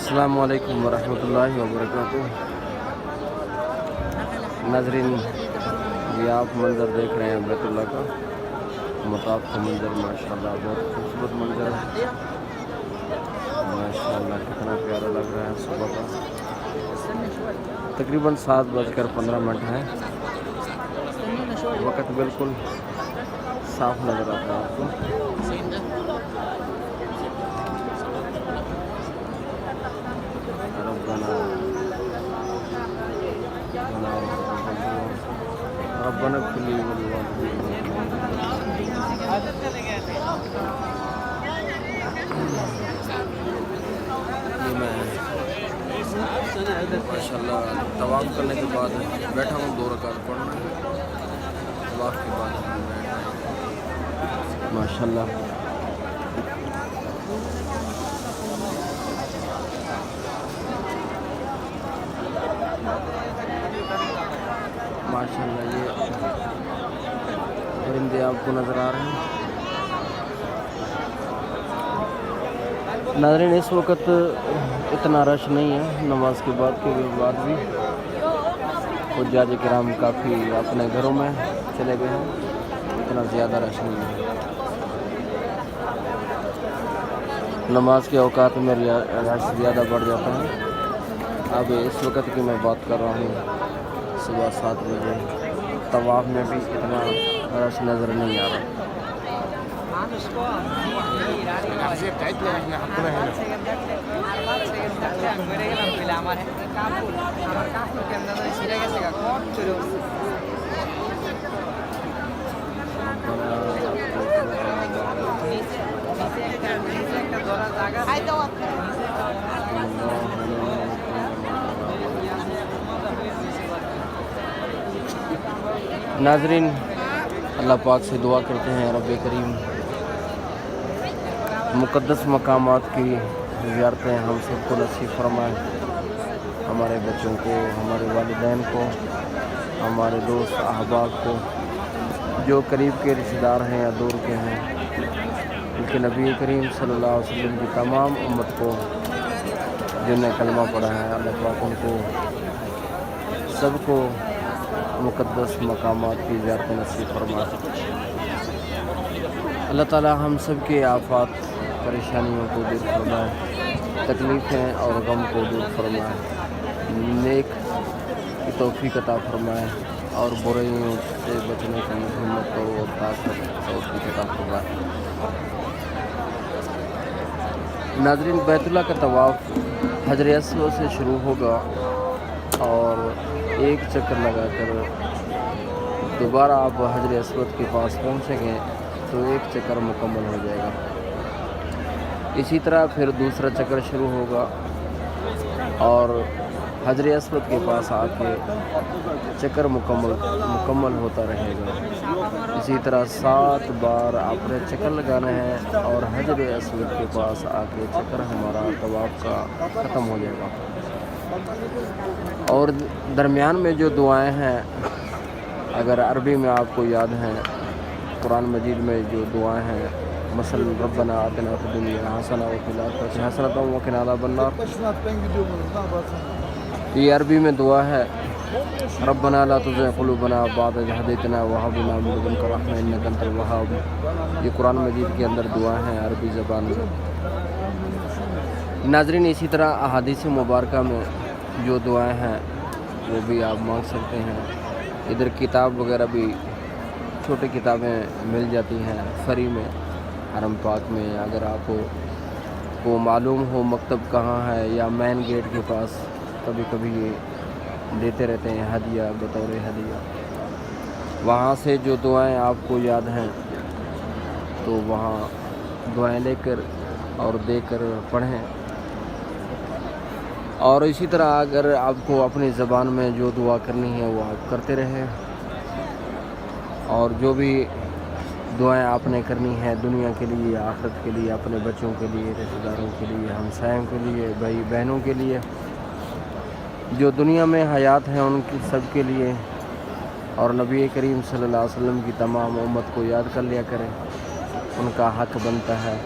السلام علیکم ورحمۃ اللہ وبرکاتہ۔ ناظرین، یہ آپ منظر دیکھ رہے ہیں بیت اللہ کا مطاف کا منظر، ماشاءاللہ بہت خوبصورت منظر ہے، ماشاءاللہ کتنا پیارا لگ رہا ہے۔ صبح کا تقریباً 7:15 ہے، وقت بالکل صاف نظر آتا ہے آپ کو۔ ربنا اغفر لي ولوالدي ماشاءاللہ طواف کرنے کے بعد بیٹھا ہوں، 2 رکعت پڑھنا ہے، طواف کے بعد ہم بیٹھ رہے ہیں ماشاءاللہ۔ ماشاءاللہ یہ پرندے آپ کو نظر آ رہے ہیں۔ ناظرین، اس وقت اتنا رش نہیں ہے، نماز کے بعد بھی حجاج کرام کافی اپنے گھروں میں چلے گئے ہیں، اتنا زیادہ رش نہیں ہے۔ نماز کے اوقات میں رش زیادہ بڑھ جاتا ہے۔ اب اس وقت کی میں بات کر رہا ہوں، صبح 7 بجے، طواف میں بھی اتنا رش نظر نہیں آ رہا۔ ناظرین، اللہ پاک سے دعا کرتے ہیں رب کریم مقدس مقامات کی زیارتیں ہم سب کو نصیب فرمائے، ہمارے بچوں کو، ہمارے والدین کو، ہمارے دوست احباب کو، جو قریب کے رشتہ دار ہیں یا دور کے ہیں، بلکہ نبی کریم صلی اللہ علیہ وسلم کی تمام امت کو جن نے کلمہ پڑھا ہے، اللہ پاک ان کو سب کو مقدس مقامات کی زیارت نصیب فرمائے۔ اللہ تعالی ہم سب کے آفات پریشانیوں کو دور فرمائے، تکلیفیں اور غم کو دور فرمائے، نیک کی توفیق عطا فرمائے اور برائیوں سے بچنے کی ہمت اور طاقت توفیق عطا فرمائے۔ ناظرین، بیت اللہ کا طواف حجر اسود سے شروع ہوگا اور ایک چکر لگا کر دوبارہ آپ حجر اسود کے پاس پہنچیں گے تو ایک چکر مکمل ہو جائے گا۔ اسی طرح پھر دوسرا چکر شروع ہوگا اور حجر اسود کے پاس آ کے چکر مکمل ہوتا رہے گا۔ اسی طرح 7 بار آپ نے چکر لگانا ہے اور حجر اسود کے پاس آ کے چکر ہمارا طواف کا ختم ہو جائے گا۔ اور درمیان میں جو دعائیں ہیں، اگر عربی میں آپ کو یاد ہیں، قرآن مجید میں جو دعائیں ہیں، مثلا ربنا آتنا فی الدنیا حسنہ وفی الآخرۃ حسنۃ وقنا عذاب النار، یہ عربی میں دعا ہے ربنا لا تزغ قلوبنا بعد اذ ہدیتنا وہب لنا من لدنک رحمۃ انک انت الوہاب، یہ قرآن مجید کے اندر دعا ہیں عربی زبان میں۔ ناظرین، اسی طرح احادیث مبارکہ میں جو دعائیں ہیں وہ بھی آپ مانگ سکتے ہیں۔ ادھر کتاب وغیرہ بھی، چھوٹی کتابیں مل جاتی ہیں فری میں حرم پاک میں، اگر آپ کو معلوم ہو مکتب کہاں ہے یا مین گیٹ کے پاس، کبھی کبھی یہ دیتے رہتے ہیں ہدیہ، بطور ہدیہ۔ وہاں سے جو دعائیں آپ کو یاد ہیں تو وہاں دعائیں لے کر اور دے کر پڑھیں۔ اور اسی طرح اگر آپ کو اپنی زبان میں جو دعا کرنی ہے وہ آپ کرتے رہیں، اور جو بھی دعائیں آپ نے کرنی ہے دنیا کے لیے، آخرت کے لیے، اپنے بچوں کے لیے، رشتہ داروں کے لیے، ہمسایوں کے لیے، بھائی بہنوں کے لیے، جو دنیا میں حیات ہیں ان کی سب کے لیے، اور نبی کریم صلی اللہ علیہ وسلم کی تمام امت کو یاد کر لیا کریں، ان کا حق بنتا ہے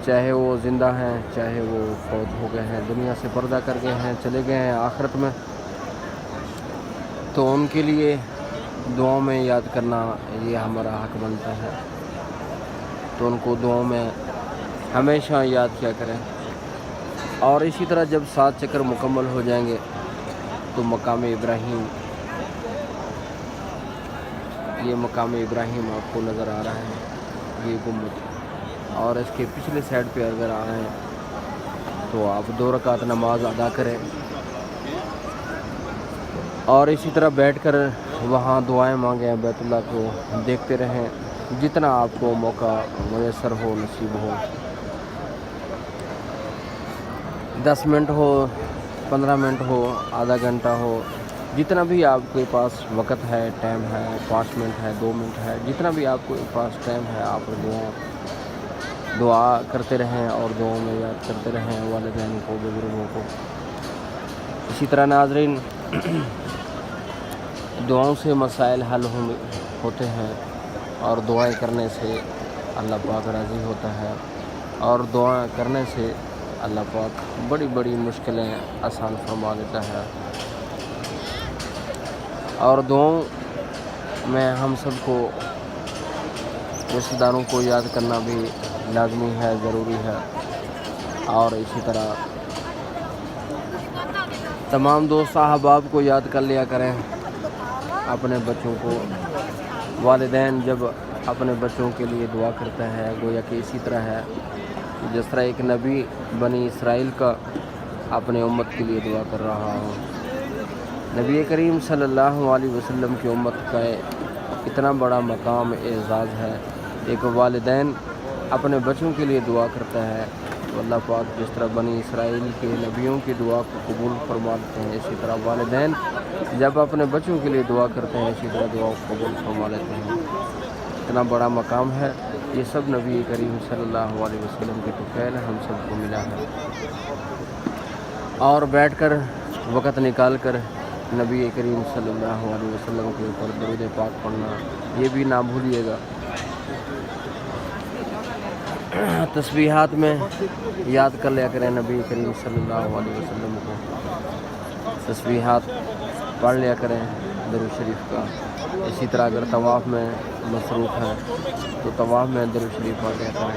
چاہے وہ زندہ ہیں چاہے وہ فوت ہو گئے ہیں، دنیا سے پردہ کر گئے ہیں، چلے گئے ہیں آخرت میں، تو ان کے لیے دعاؤں میں یاد کرنا یہ ہمارا حق بنتا ہے، تو ان کو دعاؤں میں ہمیشہ یاد کیا کریں۔ اور اسی طرح جب 7 چکر مکمل ہو جائیں گے تو مقام ابراہیم، یہ مقام ابراہیم آپ کو نظر آ رہا ہے، یہ گنبد، اور اس کے پچھلے سائڈ پہ اگر آئیں تو آپ 2 رکعت نماز ادا کریں، اور اسی طرح بیٹھ کر وہاں دعائیں مانگیں، بیت اللہ کو دیکھتے رہیں جتنا آپ کو موقع میسر ہو، نصیب ہو، 10 منٹ ہو، 15 منٹ ہو، آدھا گھنٹہ ہو، جتنا بھی آپ کے پاس وقت ہے، ٹائم ہے، 5 منٹ ہے، 2 منٹ ہے، جتنا بھی آپ کے پاس ٹائم ہے، آپ دعا کرتے رہیں اور دعاؤں میں یاد کرتے رہیں والدین کو، بزرگوں کو۔ اسی طرح ناظرین، دعاؤں سے مسائل حل ہوتے ہیں، اور دعائیں کرنے سے اللہ پاک راضی ہوتا ہے، اور دعا کرنے سے اللہ پاک بڑی بڑی مشکلیں آسان فرما دیتا ہے۔ اور دعاؤں میں ہم سب کو رشتہ داروں کو یاد کرنا بھی لازمی ہے، ضروری ہے، اور اسی طرح تمام دوست احباب کو یاد کر لیا کریں، اپنے بچوں کو۔ والدین جب اپنے بچوں کے لیے دعا کرتا ہے، گویا کہ اسی طرح ہے جس طرح ایک نبی بنی اسرائیل کا اپنے امت کے لیے دعا کر رہا ہو۔ نبی کریم صلی اللہ علیہ وسلم کی امت کا اتنا بڑا مقام اعزاز ہے، ایک والدین اپنے بچوں کے لیے دعا کرتا ہے تو اللہ پاک جس طرح بنی اسرائیل کے نبیوں کی دعا کو قبول فرماتے ہیں، اسی طرح والدین جب اپنے بچوں کے لیے دعا کرتے ہیں اسی طرح دعا کو قبول فرما لیتے ہیں۔ اتنا بڑا مقام ہے، یہ سب نبی کریم صلی اللہ علیہ وسلم کے طفیل ہم سب کو ملا ہے۔ اور بیٹھ کر وقت نکال کر نبی کریم صلی اللہ علیہ وسلم کے اوپر درود پاک پڑھنا یہ بھی نہ بھولیے گا۔ تسبیحات میں یاد کر لیا کریں نبی کریم صلی اللہ علیہ وسلم کو، تسبیحات پڑھ لیا کریں درود شریف کا۔ اسی طرح اگر طواف میں مصروف ہیں تو طواف میں درود شریف پڑھ لیا کریں۔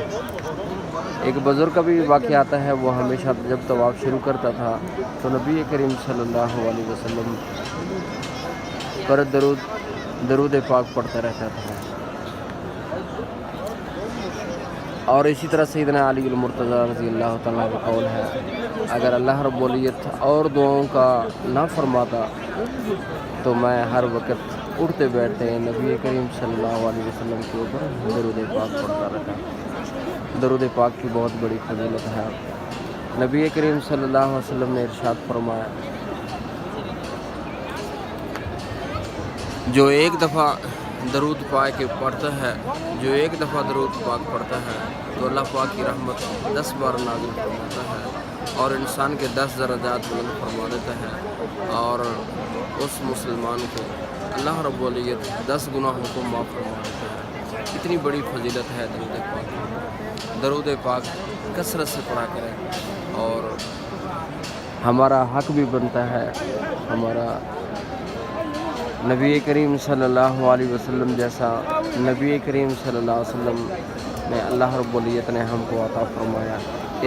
ایک بزرگ کا بھی واقعہ آتا ہے، وہ ہمیشہ جب طواف شروع کرتا تھا تو نبی کریم صلی اللہ علیہ وسلم پر درود پاک پڑھتا رہتا تھا۔ اور اسی طرح سیدنا علی المرتضیٰ رضی اللہ تعالیٰ کا قول ہے، اگر اللہ رب العزت اور دعاؤں کا نہ فرماتا تو میں ہر وقت اٹھتے بیٹھتے نبی کریم صلی اللہ علیہ وسلم کے اوپر درود پاک پڑھتا رہتا۔ درود پاک کی بہت بڑی فضیلت ہے۔ نبی کریم صلی اللہ علیہ وسلم نے ارشاد فرمایا، جو ایک دفعہ درود پاک پڑھتا ہے تو اللہ پاک کی رحمت 10 بار نازل فرماتا ہے، اور انسان کے 10 درجات بلند فرما دیتا ہے، اور اس مسلمان کو اللہ رب العزت 10 گناہوں کو معاف فرما دیتا ہے۔ اتنی بڑی فضیلت ہے درود پاک۔ درود پاک کثرت سے پڑھا کریں، اور ہمارا حق بھی بنتا ہے، ہمارا نبی کریم صلی اللہ علیہ وسلم جیسا نبی کریم صلی اللہ علیہ وسلم نے اللہ رب العزت نے ہم کو عطا فرمایا،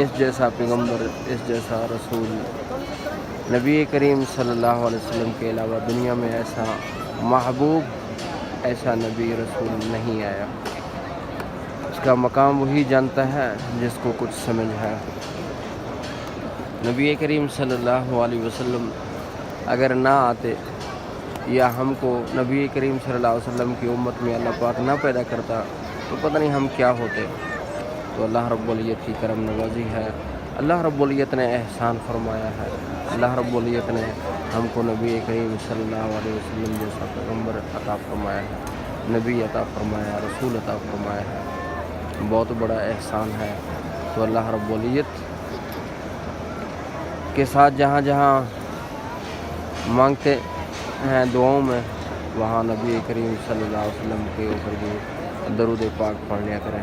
اس جیسا پیغمبر، اس جیسا رسول نبی کریم صلی اللہ علیہ وسلم کے علاوہ دنیا میں ایسا محبوب، ایسا نبی رسول نہیں آیا۔ اس کا مقام وہی جانتا ہے جس کو کچھ سمجھ ہے۔ نبی کریم صلی اللہ علیہ وسلم اگر نہ آتے یا ہم کو نبی کریم صلی اللہ علیہ وسلم کی امت میں اللہ پاک نہ پیدا کرتا تو پتہ نہیں ہم کیا ہوتے۔ تو اللہ رب العزت کی کرم نوازی ہے، اللہ رب العزت نے احسان فرمایا ہے، اللہ رب العزت نے ہم کو نبی کریم صلی اللہ علیہ وسلم جیسا پیغمبر عطا فرمایا ہے، نبی عطا فرمایا ہے، رسول عطا فرمایا ہے، بہت بڑا احسان ہے۔ تو اللہ رب العزت کے ساتھ جہاں جہاں مانگتے ہیں دعاؤں میں، وہاں نبی کریم صلی اللہ علیہ وسلم کے اوپر بھی درود پاک پڑھ لیا کریں۔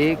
1